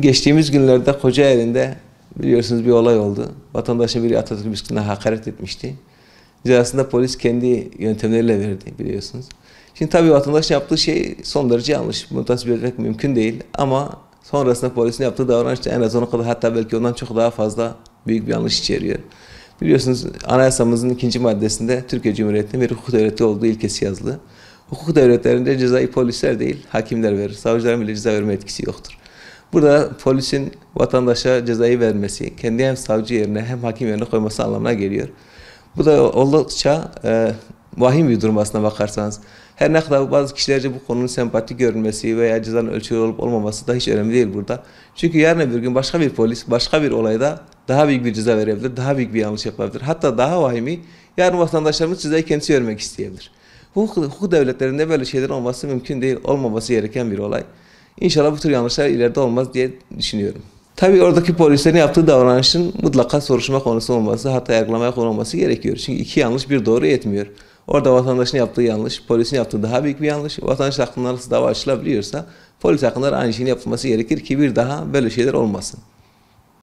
Geçtiğimiz günlerde Kocaeli'nde biliyorsunuz bir olay oldu. Vatandaşa biri Atatürk bisküvine hakaret etmişti. Cezasında polis kendi yöntemleriyle verdi biliyorsunuz. Şimdi tabii vatandaş yaptığı şey son derece yanlış. Bunu tasvip etmek mümkün değil. Ama sonrasında polisin yaptığı davranış da en az ona kadar, hatta belki ondan çok daha fazla büyük bir yanlış içeriyor. Biliyorsunuz anayasamızın 2. maddesinde Türkiye Cumhuriyeti'nin bir hukuk devleti olduğu ilkesi yazılı. Hukuk devletlerinde cezayı polisler değil, hakimler verir. Savcıların bile ceza verme etkisi yoktur. Burada polisin vatandaşa cezayı vermesi, kendi hem savcı yerine hem hakim yerine koyması anlamına geliyor. Bu da oldukça vahim bir durum aslına bakarsanız. Her ne kadar bazı kişilerce bu konunun sempatik görünmesi veya cezanın ölçülü olup olmaması da hiç önemli değil burada. Çünkü yarın bir gün başka bir polis, başka bir olayda daha büyük bir ceza verebilir, daha büyük bir yanlış yapabilir. Hatta daha vahimi, yarın vatandaşlarımız cezayı kendisi vermek isteyebilir. Hukuk devletlerinde böyle şeyler olması mümkün değil, olmaması gereken bir olay. İnşallah bu tür yanlışlar ileride olmaz diye düşünüyorum. Tabii oradaki polislerin yaptığı davranışın mutlaka soruşturma konusu olması, hatta yargılamaya konulması gerekiyor. Çünkü iki yanlış bir doğru yetmiyor. Orada vatandaşın yaptığı yanlış, polisin yaptığı daha büyük bir yanlış. Vatandaş hakkında nasıl dava açılabiliyorsa polis hakkında aynı şeyin yapılması gerekir ki bir daha böyle şeyler olmasın.